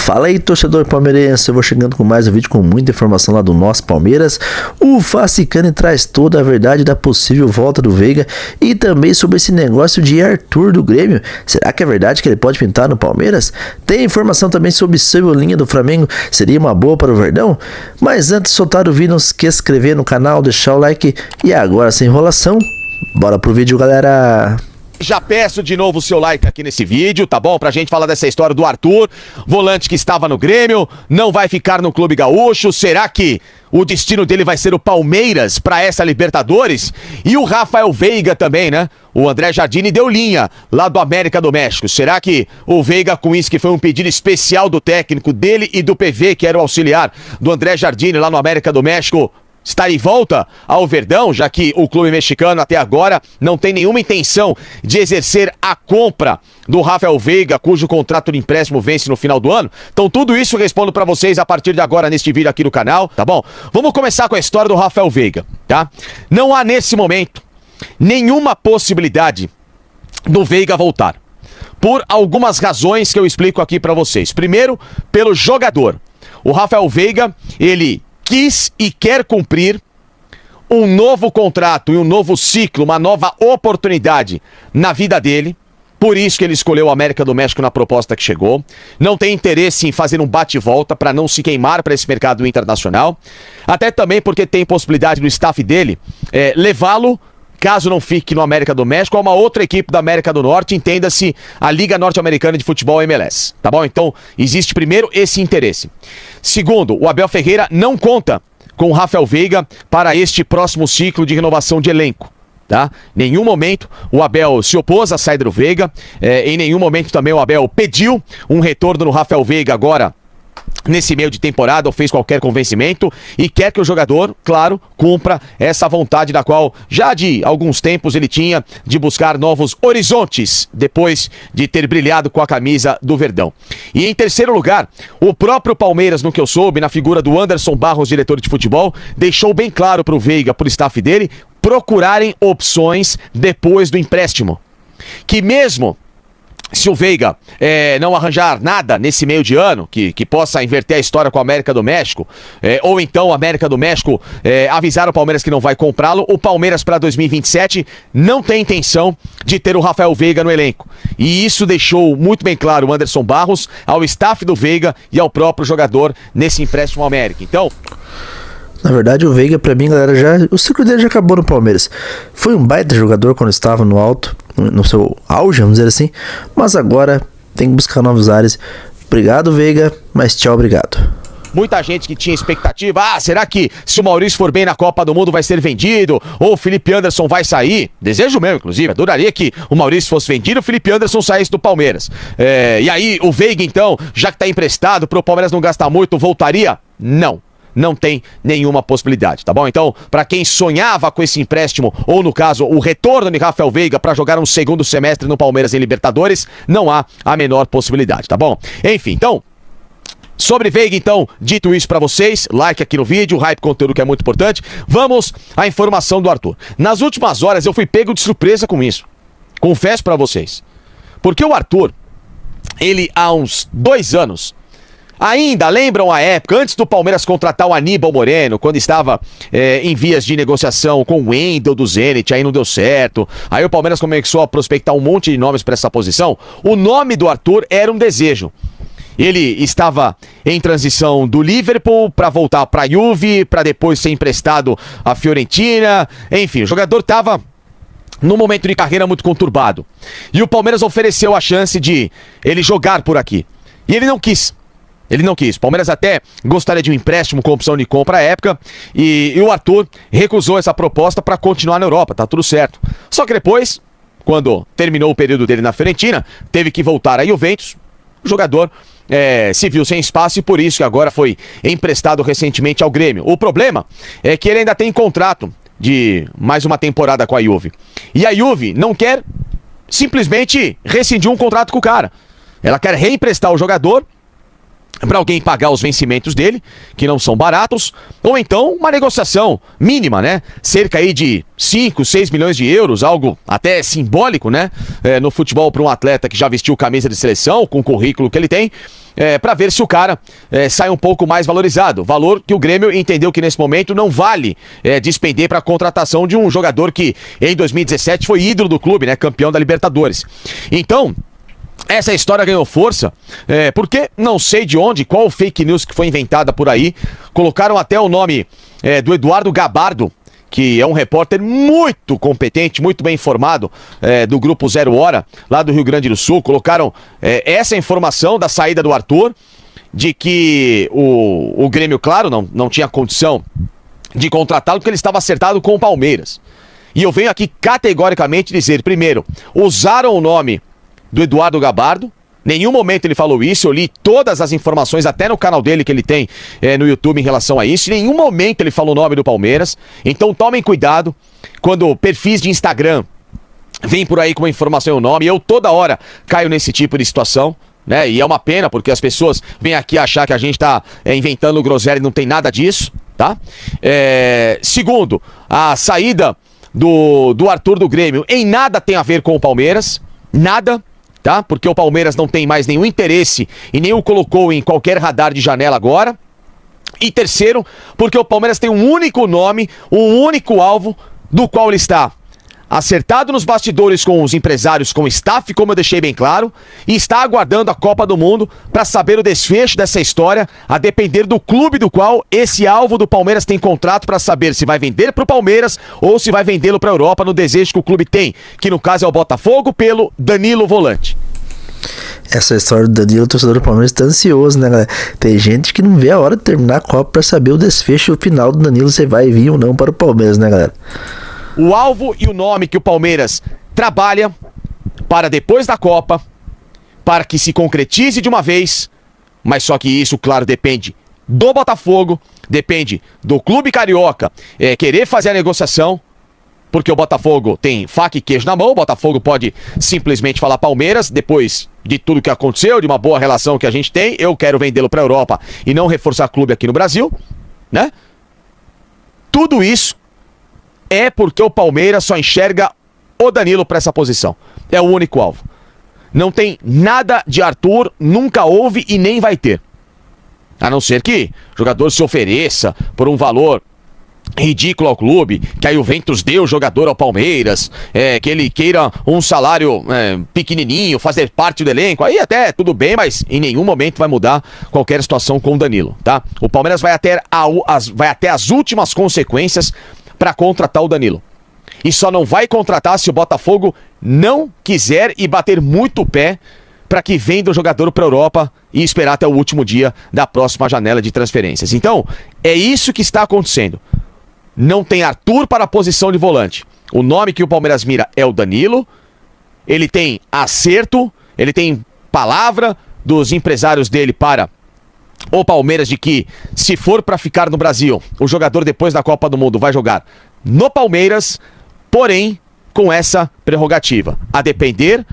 Fala aí, torcedor palmeirense, eu vou chegando com mais um vídeo com muita informação lá do nosso Palmeiras. O Facicani traz toda a verdade da possível volta do Veiga e também sobre esse negócio de Arthur do Grêmio. Será que é verdade que ele pode pintar no Palmeiras? Tem informação também sobre Cebolinha do Flamengo, seria uma boa para o Verdão? Mas antes de soltar o vídeo, não se esqueça de se inscrever no canal, deixar o like e agora sem enrolação, bora pro vídeo, galera! Já peço de novo o seu like aqui nesse vídeo, tá bom? Pra gente falar dessa história do Arthur, volante que estava no Grêmio, não vai ficar no Clube Gaúcho. Será que o destino dele vai ser o Palmeiras pra essa Libertadores? E o Rafael Veiga também, né? O André Jardine deu linha lá do América do México. Será que o Veiga, com isso que foi um pedido especial do técnico dele e do PV, que era o auxiliar do André Jardine lá no América do México, está em volta ao Verdão, já que o clube mexicano até agora não tem nenhuma intenção de exercer a compra do Rafael Veiga, cujo contrato de empréstimo vence no final do ano? Então tudo isso eu respondo pra vocês a partir de agora neste vídeo aqui no canal, tá bom? Vamos começar com a história do Rafael Veiga, tá? Não há nesse momento nenhuma possibilidade do Veiga voltar, por algumas razões que eu explico aqui pra vocês. Primeiro, pelo jogador. O Rafael Veiga, ele quis e quer cumprir um novo contrato e um novo ciclo, uma nova oportunidade na vida dele. Por isso que ele escolheu o América do México na proposta que chegou. Não tem interesse em fazer um bate-volta para não se queimar para esse mercado internacional. Até também porque tem possibilidade do staff dele levá-lo, caso não fique no América do México, a uma outra equipe da América do Norte, entenda-se a Liga Norte-Americana de Futebol, MLS, tá bom? Então, existe primeiro esse interesse. Segundo, o Abel Ferreira não conta com o Rafael Veiga para este próximo ciclo de renovação de elenco, tá? Em nenhum momento o Abel se opôs à saída do Veiga, em nenhum momento também o Abel pediu um retorno no Rafael Veiga agora, nesse meio de temporada, ou fez qualquer convencimento, e quer que o jogador, claro, cumpra essa vontade da qual já de alguns tempos ele tinha de buscar novos horizontes depois de ter brilhado com a camisa do Verdão. E em terceiro lugar, o próprio Palmeiras, no que eu soube, na figura do Anderson Barros, diretor de futebol, deixou bem claro pro Veiga, pro staff dele, procurarem opções depois do empréstimo. Que mesmo se o Veiga não arranjar nada nesse meio de ano, que possa inverter a história com a América do México, ou então a América do México avisar o Palmeiras que não vai comprá-lo, o Palmeiras para 2027 não tem intenção de ter o Rafael Veiga no elenco. E isso deixou muito bem claro o Anderson Barros ao staff do Veiga e ao próprio jogador nesse empréstimo ao América. Então, na verdade, o Veiga, pra mim, galera, o ciclo dele já acabou no Palmeiras. Foi um baita jogador quando estava no alto, no seu auge, vamos dizer assim. Mas agora tem que buscar novos ares. Obrigado, Veiga, mas tchau, obrigado. Muita gente que tinha expectativa, será que se o Maurício for bem na Copa do Mundo vai ser vendido? Ou o Felipe Anderson vai sair? Desejo mesmo, inclusive, adoraria que o Maurício fosse vendido e o Felipe Anderson saísse do Palmeiras. E aí, o Veiga, então, já que tá emprestado, pro Palmeiras não gastar muito, voltaria? Não tem nenhuma possibilidade, tá bom? Então, pra quem sonhava com esse empréstimo, ou no caso, o retorno de Rafael Veiga pra jogar um segundo semestre no Palmeiras em Libertadores, não há a menor possibilidade, tá bom? Enfim, então, sobre Veiga, então, dito isso pra vocês, like aqui no vídeo, hype conteúdo que é muito importante, vamos à informação do Arthur. Nas últimas horas eu fui pego de surpresa com isso, confesso pra vocês, porque o Arthur, ele há uns 2 anos, ainda lembram a época, antes do Palmeiras contratar o Aníbal Moreno, quando estava em vias de negociação com o Wendel do Zenit, aí não deu certo. Aí o Palmeiras começou a prospectar um monte de nomes para essa posição. O nome do Arthur era um desejo. Ele estava em transição do Liverpool para voltar para a Juve, para depois ser emprestado à Fiorentina. Enfim, o jogador estava num momento de carreira muito conturbado. E o Palmeiras ofereceu a chance de ele jogar por aqui. E ele não quis. Ele não quis. Palmeiras até gostaria de um empréstimo com opção de compra à época e o Arthur recusou essa proposta para continuar na Europa, tá tudo certo. Só que depois, quando terminou o período dele na Fiorentina, teve que voltar à Juventus. O jogador se viu sem espaço e por isso que agora foi emprestado recentemente ao Grêmio. O problema é que ele ainda tem contrato de mais uma temporada com a Juve. E a Juve não quer simplesmente rescindir um contrato com o cara. Ela quer reemprestar o jogador para alguém pagar os vencimentos dele, que não são baratos, ou então uma negociação mínima, né? Cerca aí de 5, 6 milhões de euros, algo até simbólico, né? No futebol para um atleta que já vestiu camisa de seleção, com o currículo que ele tem, para ver se o cara sai um pouco mais valorizado. Valor que o Grêmio entendeu que nesse momento não vale despender para a contratação de um jogador que em 2017 foi ídolo do clube, né? Campeão da Libertadores. Então, essa história ganhou força, porque não sei de onde, qual fake news que foi inventada por aí, colocaram até o nome do Eduardo Gabardo, que é um repórter muito competente, muito bem informado, do Grupo Zero Hora, lá do Rio Grande do Sul. Colocaram essa informação da saída do Arthur, de que o Grêmio, claro, não tinha condição de contratá-lo, porque ele estava acertado com o Palmeiras. E eu venho aqui categoricamente dizer, primeiro, usaram o nome do Eduardo Gabardo. Nenhum momento ele falou isso. Eu li todas as informações, até no canal dele que ele tem no YouTube em relação a isso. Em nenhum momento ele falou o nome do Palmeiras. Então tomem cuidado quando perfis de Instagram vêm por aí com uma informação e o nome. Eu toda hora caio nesse tipo de situação, né? E é uma pena, porque as pessoas vêm aqui achar que a gente tá inventando groselha e não tem nada disso, tá? Segundo, a saída do Arthur do Grêmio em nada tem a ver com o Palmeiras. Nada. Tá? Porque o Palmeiras não tem mais nenhum interesse e nem o colocou em qualquer radar de janela agora. E terceiro, porque o Palmeiras tem um único nome, um único alvo, do qual ele está acertado nos bastidores com os empresários, com o staff, como eu deixei bem claro, e está aguardando a Copa do Mundo para saber o desfecho dessa história, a depender do clube do qual esse alvo do Palmeiras tem contrato, para saber se vai vender para o Palmeiras ou se vai vendê-lo para a Europa, no desejo que o clube tem, que no caso é o Botafogo, pelo Danilo Volante. Essa história do Danilo, o torcedor do Palmeiras, tá ansioso, né, galera? Tem gente que não vê a hora de terminar a Copa para saber o desfecho final do Danilo, se vai vir ou não para o Palmeiras, né, galera? O alvo e o nome que o Palmeiras trabalha para depois da Copa, para que se concretize de uma vez, mas só que isso, claro, depende do Botafogo, depende do clube carioca querer fazer a negociação, porque o Botafogo tem faca e queijo na mão. O Botafogo pode simplesmente falar: Palmeiras, depois de tudo que aconteceu, de uma boa relação que a gente tem, eu quero vendê-lo para a Europa e não reforçar clube aqui no Brasil, né? Tudo isso é porque o Palmeiras só enxerga o Danilo para essa posição. É o único alvo. Não tem nada de Arthur, nunca houve e nem vai ter. A não ser que o jogador se ofereça por um valor ridículo ao clube, que a Juventus dê o jogador ao Palmeiras, que ele queira um salário pequenininho, fazer parte do elenco, aí até tudo bem, mas em nenhum momento vai mudar qualquer situação com o Danilo, tá? O Palmeiras vai até as últimas consequências para contratar o Danilo. E só não vai contratar se o Botafogo não quiser e bater muito o pé para que venda o jogador para a Europa e esperar até o último dia da próxima janela de transferências. Então, é isso que está acontecendo. Não tem Arthur para a posição de volante. O nome que o Palmeiras mira é o Danilo. Ele tem acerto, ele tem palavra dos empresários dele para o Palmeiras de que, se for para ficar no Brasil, o jogador depois da Copa do Mundo vai jogar no Palmeiras, porém com essa prerrogativa, a depender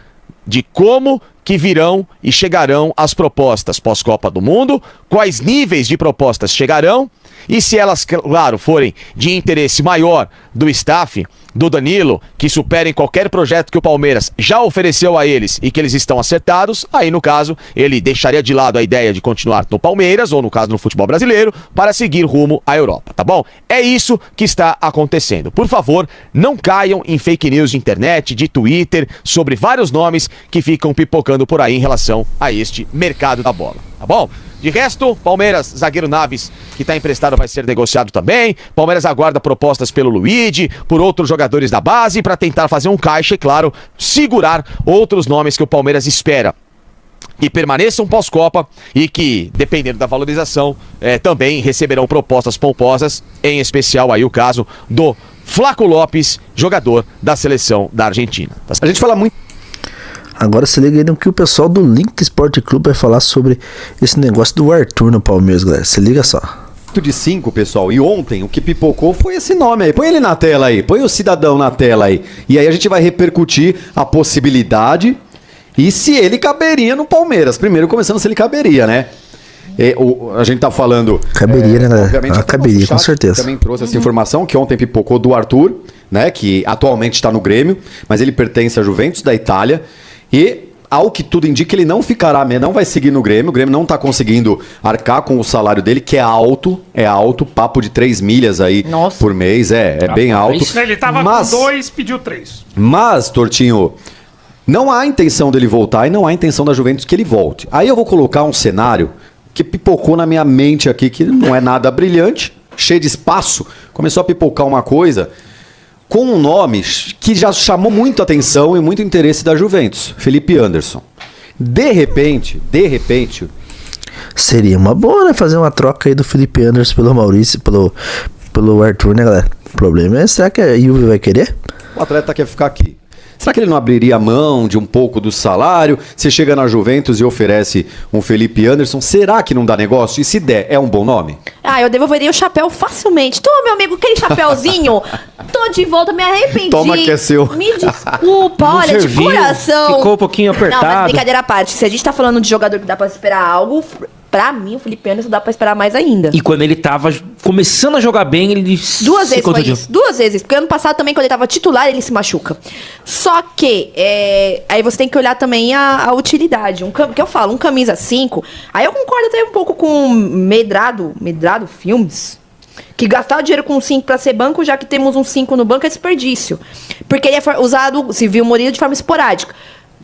de como que virão e chegarão as propostas pós-Copa do Mundo, quais níveis de propostas chegarão, e se elas, claro, forem de interesse maior do staff, do Danilo, que superem qualquer projeto que o Palmeiras já ofereceu a eles e que eles estão acertados, aí no caso ele deixaria de lado a ideia de continuar no Palmeiras, ou no caso no futebol brasileiro, para seguir rumo à Europa, tá bom? É isso que está acontecendo. Por favor, não caiam em fake news de internet, de Twitter, sobre vários nomes que ficam pipocando por aí em relação a este mercado da bola, tá bom? De resto, Palmeiras, zagueiro Naves, que está emprestado, vai ser negociado também. Palmeiras aguarda propostas pelo Luigi, por outros jogadores da base, para tentar fazer um caixa e, claro, segurar outros nomes que o Palmeiras espera que permaneçam pós-Copa e que, dependendo da valorização, também receberão propostas pomposas, em especial aí o caso do Flaco Lopes, jogador da seleção da Argentina. A gente fala muito. Agora se liga aí no que o pessoal do Link Sport Clube vai falar sobre esse negócio do Arthur no Palmeiras, galera. Se liga só. De 5, pessoal. E ontem o que pipocou foi esse nome aí. Põe ele na tela aí. Põe o cidadão na tela aí. E aí a gente vai repercutir a possibilidade e se ele caberia no Palmeiras. Primeiro começando se ele caberia, né? A gente tá falando... Caberia, né, galera? Caberia, com certeza. Também trouxe essa informação que ontem pipocou do Arthur, né? Que atualmente está no Grêmio, mas ele pertence à Juventus da Itália. E ao que tudo indica, ele não ficará, não vai seguir no Grêmio. O Grêmio não tá conseguindo arcar com o salário dele, que é alto, papo de 3 milhas aí por mês, é bem alto. Ele tava com 2, pediu 3. Mas, Tortinho, não há intenção dele voltar e não há intenção da Juventus que ele volte. Aí eu vou colocar um cenário que pipocou na minha mente aqui, que não é nada brilhante, cheio de espaço. Começou a pipocar uma coisa com um nome que já chamou muito atenção e muito interesse da Juventus, Felipe Anderson. De repente... Seria uma boa, né? Fazer uma troca aí do Felipe Anderson pelo Maurício, pelo Arthur, né, galera? O problema é, será que a Juve vai querer? O atleta quer ficar aqui. Será que ele não abriria a mão de um pouco do salário? Você chega na Juventus e oferece um Felipe Anderson, será que não dá negócio? E se der, é um bom nome? Eu devolveria o chapéu facilmente. Tô, meu amigo, aquele chapéuzinho. Tô de volta, me arrependi. Toma que é seu. Me desculpa, olha, de coração. Ficou um pouquinho apertado. Não, mas brincadeira à parte. Se a gente tá falando de jogador que dá pra esperar algo, pra mim, o Felipe Anderson dá pra esperar mais ainda. E quando ele tava começando a jogar bem, ele Duas vezes foi isso. 2 vezes. Porque ano passado também, quando ele tava titular, ele se machuca. Só que, aí você tem que olhar também a utilidade. Que eu falo, um camisa 5. Aí eu concordo até um pouco com Medrado Filmes. Que gastar o dinheiro com um 5 pra ser banco, já que temos um 5 no banco, é desperdício. Porque ele é usado, se viu o Murilo, de forma esporádica.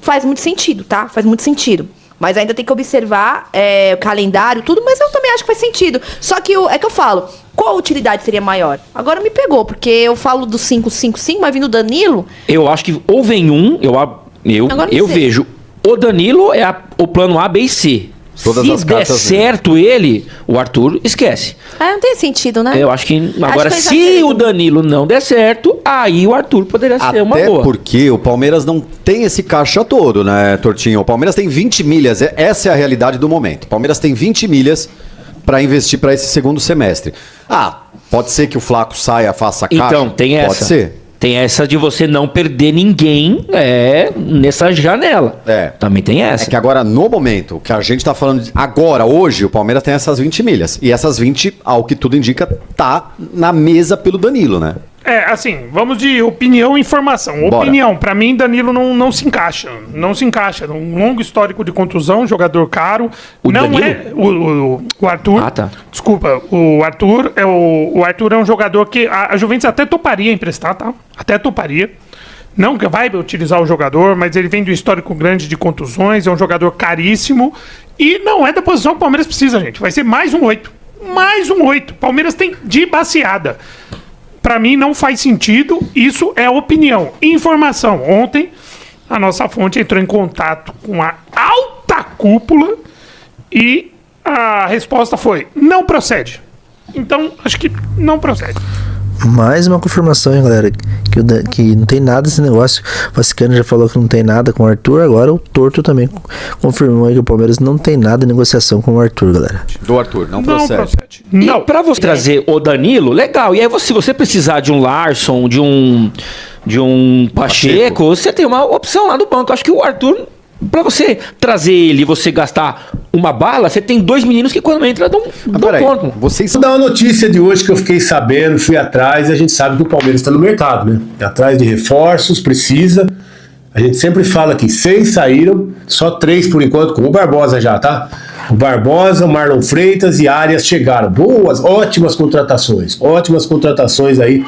Faz muito sentido, tá? Faz muito sentido. Mas ainda tem que observar o calendário, tudo, mas eu também acho que faz sentido. Só que é que eu falo, qual utilidade seria maior? Agora me pegou, porque eu falo do 5-5-5, mas vindo o Danilo... Eu acho que ou vem um, eu vejo, o Danilo é o plano A, B e C. Todas as Se der cartas certo ele, o Arthur esquece. Não tem sentido, né? Eu acho que agora, que se o Danilo não der certo, aí o Arthur poderia ser uma boa. Até porque o Palmeiras não tem esse caixa todo, né, Tortinho? O Palmeiras tem 20 milhas, essa é a realidade do momento. O Palmeiras tem 20 milhas para investir para esse segundo semestre. Pode ser que o Flaco saia, faça caixa? Então, tem essa. Pode ser. Tem essa de você não perder ninguém nessa janela. Também tem essa. É que agora, no momento, o que a gente tá falando agora, hoje, o Palmeiras tem essas 20 milhas. E essas 20, ao que tudo indica, tá na mesa pelo Danilo, né? Assim, vamos de opinião e informação. Bora. Opinião, pra mim, Danilo não se encaixa. Não se encaixa. Um longo histórico de contusão, jogador caro. O não Danilo? O Arthur. Tá. Desculpa, o Arthur é um jogador que a Juventus até toparia emprestar, tá? Até toparia. Não que vai utilizar o jogador, mas ele vem do histórico grande de contusões, é um jogador caríssimo e não é da posição que o Palmeiras precisa, gente. Vai ser mais um 8. Mais um 8. Palmeiras tem de baseada. Pra mim não faz sentido, isso é opinião. Informação, ontem a nossa fonte entrou em contato com a alta cúpula e a resposta foi, não procede. Então, acho que não procede. Mais uma confirmação, hein, galera, que não tem nada esse negócio. O Vascano já falou que não tem nada com o Arthur, agora o Torto também confirmou aí que o Palmeiras não tem nada de negociação com o Arthur, galera. Do Arthur, não procede. Não. E pra você trazer o Danilo, legal. E aí, se você precisar de um Larson, de um Pacheco, você tem uma opção lá do banco. Acho que o Arthur, pra você trazer ele e você gastar uma bala, você tem 2 meninos que quando entra dão ponto. Vocês Vou dar uma notícia de hoje que eu fiquei sabendo, fui atrás, e a gente sabe que o Palmeiras está no mercado, né? Atrás de reforços, precisa. A gente sempre fala que 6 saíram, só 3 por enquanto, com o Barbosa já, tá? O Barbosa, o Marlon Freitas e Arias chegaram. Ótimas contratações aí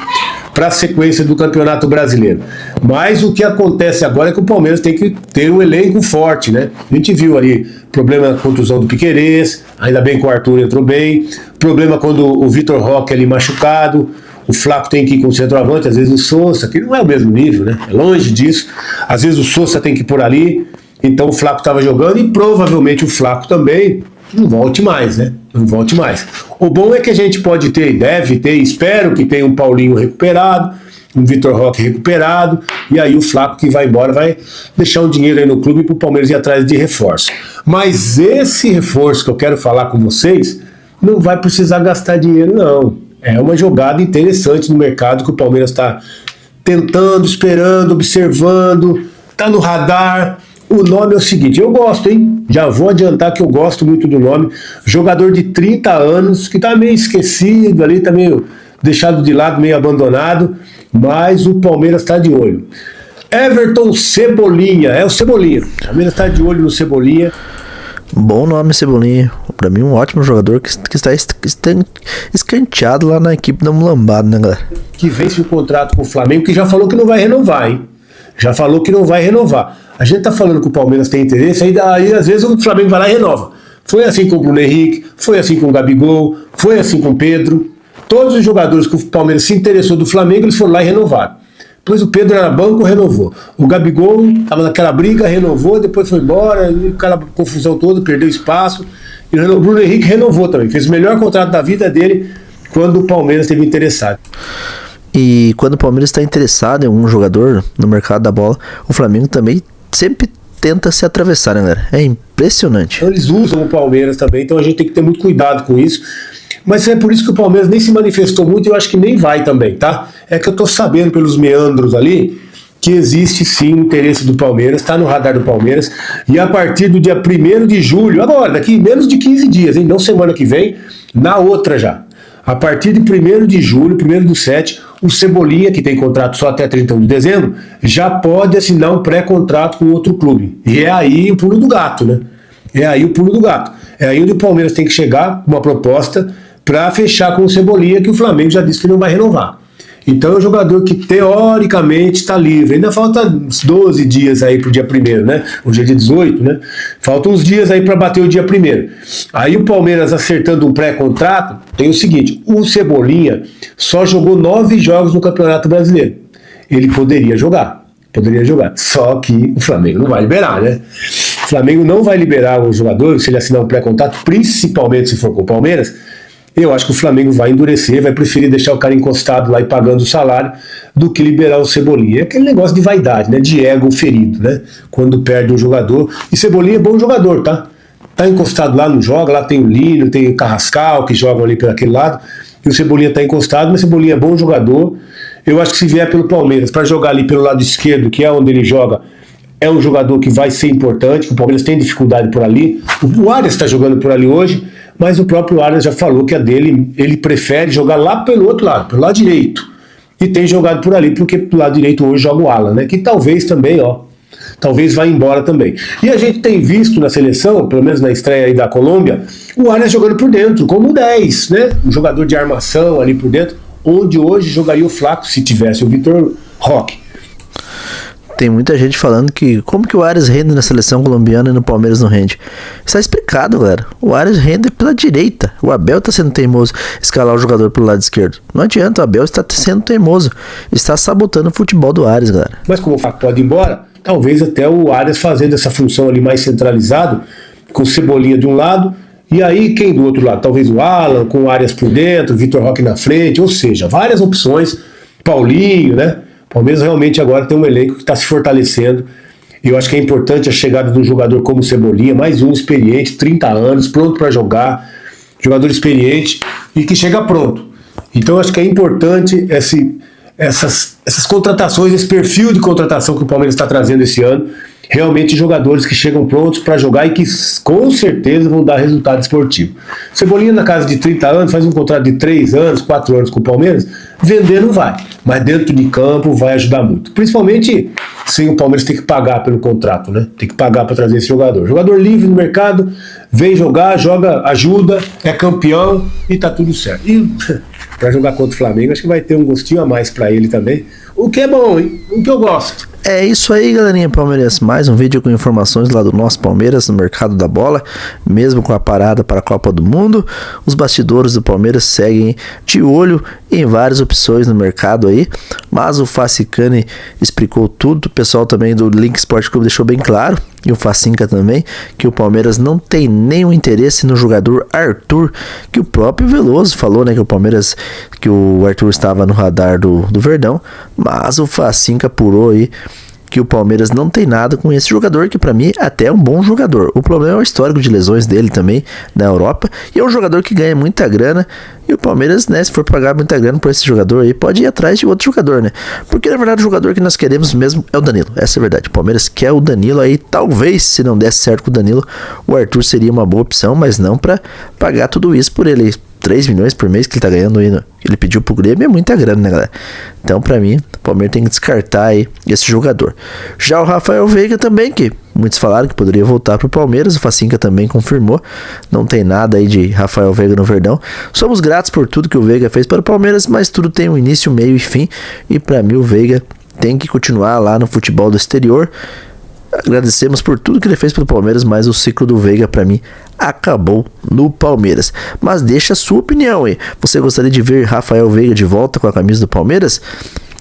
para a sequência do Campeonato Brasileiro. Mas o que acontece agora é que o Palmeiras tem que ter um elenco forte, né? A gente viu ali problema na contusão do Piquerez, ainda bem que o Arthur entrou bem, problema quando o Vitor Roque ali machucado, o Flaco tem que ir com o centroavante, às vezes o Sousa, que não é o mesmo nível, né? É longe disso. Às vezes o Sousa tem que ir por ali. Então o Flaco estava jogando e provavelmente o Flaco também não volte mais, né? Não volte mais. O bom é que a gente pode ter, deve ter, espero que tenha um Paulinho recuperado, um Vitor Roque recuperado, e aí o Flaco que vai embora vai deixar um dinheiro aí no clube para o Palmeiras ir atrás de reforço. Mas esse reforço que eu quero falar com vocês não vai precisar gastar dinheiro, não. É uma jogada interessante no mercado que o Palmeiras está tentando, esperando, observando, está no radar. O nome é o seguinte, eu gosto, hein? Já vou adiantar que eu gosto muito do nome. Jogador de 30 anos, que tá meio esquecido ali, tá meio deixado de lado, meio abandonado, mas o Palmeiras tá de olho. Everton Cebolinha. É o Cebolinha. O Palmeiras tá de olho no Cebolinha. Bom nome, Cebolinha. Pra mim, um ótimo jogador que está escanteado lá na equipe da Mulambada, né, galera? Que vence o contrato com o Flamengo, que já falou que não vai renovar, hein? Já falou que não vai renovar. A gente tá falando que o Palmeiras tem interesse, aí às vezes o Flamengo vai lá e renova. Foi assim com o Bruno Henrique, foi assim com o Gabigol, foi assim com o Pedro. Todos os jogadores que o Palmeiras se interessou do Flamengo, eles foram lá e renovaram. Depois o Pedro era banco, renovou. O Gabigol estava naquela briga, renovou, depois foi embora, e aquela confusão toda, perdeu espaço. E o Bruno Henrique renovou também, fez o melhor contrato da vida dele quando o Palmeiras esteve interessado. E quando o Palmeiras está interessado em algum jogador no mercado da bola, o Flamengo também sempre tenta se atravessar, né, galera? É impressionante. Então eles usam o Palmeiras também, então a gente tem que ter muito cuidado com isso. Mas é por isso que o Palmeiras nem se manifestou muito e eu acho que nem vai também, tá? É que eu tô sabendo pelos meandros ali que existe sim o interesse do Palmeiras, tá no radar do Palmeiras, e a partir do dia 1º de julho, agora, daqui menos de 15 dias, hein? Não semana que vem, na outra já. A partir de 1º de julho, 1º/7, o Cebolinha, que tem contrato só até 31 de dezembro, já pode assinar um pré-contrato com outro clube. E é aí o pulo do gato, né? É aí o pulo do gato. É aí onde o Palmeiras tem que chegar com uma proposta para fechar com o Cebolinha, que o Flamengo já disse que não vai renovar. Então é um jogador que teoricamente está livre. Ainda falta uns 12 dias aí pro dia 1º, né? Hoje é dia 18, né? Faltam uns dias aí para bater o dia 1º. Aí o Palmeiras acertando um pré-contrato, tem o seguinte, o Cebolinha só jogou 9 jogos no Campeonato Brasileiro. Ele poderia jogar, só que o Flamengo não vai liberar, né? O Flamengo não vai liberar o jogador se ele assinar um pré-contrato, principalmente se for com o Palmeiras. Eu acho que o Flamengo vai endurecer, vai preferir deixar o cara encostado lá e pagando o salário do que liberar o Cebolinha. É aquele negócio de vaidade, né? De ego ferido, né? Quando perde um jogador. E Cebolinha é bom jogador, tá? Tá encostado lá, não joga. Lá tem o Lino, tem o Carrascal, que jogam ali por aquele lado. E o Cebolinha tá encostado, mas o Cebolinha é bom jogador. Eu acho que se vier pelo Palmeiras para jogar ali pelo lado esquerdo, que é onde ele joga, é um jogador que vai ser importante, que o Palmeiras tem dificuldade por ali. O Arias está jogando por ali hoje, mas o próprio Arias já falou que a dele, ele prefere jogar lá pelo outro lado, pelo lado direito. E tem jogado por ali, porque pelo lado direito hoje joga o Alan, né? Que talvez também, talvez vá embora também. E a gente tem visto na seleção, pelo menos na estreia aí da Colômbia, o Arias jogando por dentro, como 10, né? Um jogador de armação ali por dentro, onde hoje jogaria o Flaco se tivesse o Vitor Roque. Tem muita gente falando que como que o Arias rende na seleção colombiana e no Palmeiras não rende. Está explicado, galera. O Arias rende pela direita. O Abel está sendo teimoso escalar o jogador pelo lado esquerdo. Não adianta, o Abel está sendo teimoso. Está sabotando o futebol do Arias, galera. Mas como o Flaco pode ir embora, talvez até o Arias fazendo essa função ali mais centralizado, com Cebolinha de um lado, e aí quem do outro lado? Talvez o Alan, com o Arias por dentro, o Vitor Roque na frente, ou seja, várias opções. Paulinho, né? O Palmeiras realmente agora tem um elenco que está se fortalecendo. E eu acho que é importante a chegada de um jogador como o Cebolinha, mais um experiente, 30 anos, pronto para jogar, jogador experiente e que chega pronto. Então eu acho que é importante essas contratações, esse perfil de contratação que o Palmeiras está trazendo esse ano, realmente jogadores que chegam prontos para jogar e que com certeza vão dar resultado esportivo. Cebolinha na casa de 30 anos, faz um contrato de 3 anos, 4 anos com o Palmeiras, vender não vai, mas dentro de campo vai ajudar muito. Principalmente sem o Palmeiras ter que pagar pelo contrato, né? Tem que pagar para trazer esse jogador. Jogador livre no mercado, vem jogar, joga, ajuda, é campeão e tá tudo certo. E para jogar contra o Flamengo, acho que vai ter um gostinho a mais para ele também. O que é bom, hein? O que eu gosto. É isso aí, galerinha palmeirense. Mais um vídeo com informações lá do nosso Palmeiras no mercado da bola. Mesmo com a parada para a Copa do Mundo, os bastidores do Palmeiras seguem de olho em várias opções no mercado aí. Mas o Facicani explicou tudo. O pessoal também do Link Sport Clube deixou bem claro, e o Facinca também, que o Palmeiras não tem nenhum interesse no jogador Arthur, que o próprio Veloso falou, né, que o Palmeiras, que o Arthur estava no radar do Verdão, mas o Facinca apurou aí que o Palmeiras não tem nada com esse jogador, que pra mim até é um bom jogador. O problema é o histórico de lesões dele também na Europa, e é um jogador que ganha muita grana, e o Palmeiras, né, se for pagar muita grana por esse jogador aí, pode ir atrás de outro jogador, né? Porque na verdade o jogador que nós queremos mesmo é o Danilo, essa é a verdade. O Palmeiras quer o Danilo aí, talvez se não desse certo com o Danilo, o Arthur seria uma boa opção, mas não pra pagar tudo isso por ele. 3 milhões por mês que ele tá ganhando aí, ele pediu pro Grêmio, é muita grana, né, galera? Então, pra mim, o Palmeiras tem que descartar aí esse jogador. Já o Rafael Veiga também, que muitos falaram que poderia voltar pro Palmeiras, o Facinca também confirmou, não tem nada aí de Rafael Veiga no Verdão. Somos gratos por tudo que o Veiga fez para o Palmeiras, mas tudo tem um início, meio e fim, e pra mim o Veiga tem que continuar lá no futebol do exterior. Agradecemos por tudo que ele fez pelo Palmeiras, mas o ciclo do Veiga pra mim acabou no Palmeiras. Mas deixa a sua opinião aí. Você gostaria de ver Rafael Veiga de volta com a camisa do Palmeiras?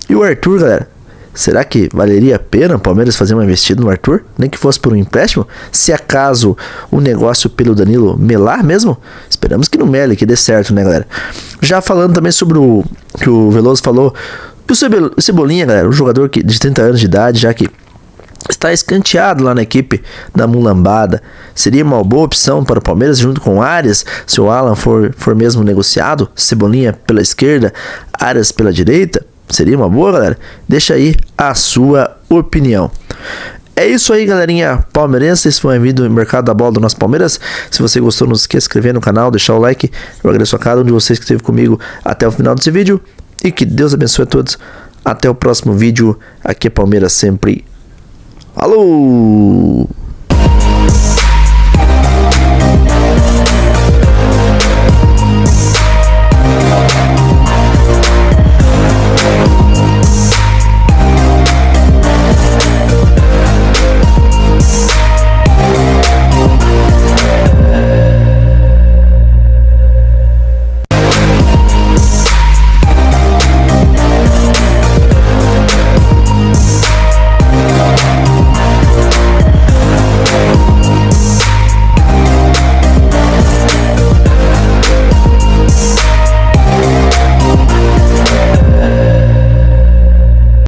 E o Arthur, galera? Será que valeria a pena o Palmeiras fazer uma investida no Arthur? Nem que fosse por um empréstimo? Se acaso o negócio pelo Danilo melar mesmo? Esperamos que não mele, que dê certo, né, galera? Já falando também sobre o que o Veloso falou, o Cebolinha, galera, um jogador de 30 anos de idade, já que está escanteado lá na equipe da Mulambada. Seria uma boa opção para o Palmeiras junto com Arias, se o Alan for mesmo negociado. Cebolinha pela esquerda, Arias pela direita. Seria uma boa, galera? Deixa aí a sua opinião. É isso aí, galerinha palmeirense. Esse foi o vídeo do Mercado da Bola do nosso Palmeiras. Se você gostou, não se esqueça de se inscrever no canal, deixar o like. Eu agradeço a cada um de vocês que esteve comigo até o final desse vídeo. E que Deus abençoe a todos. Até o próximo vídeo. Aqui é Palmeiras sempre. Alô!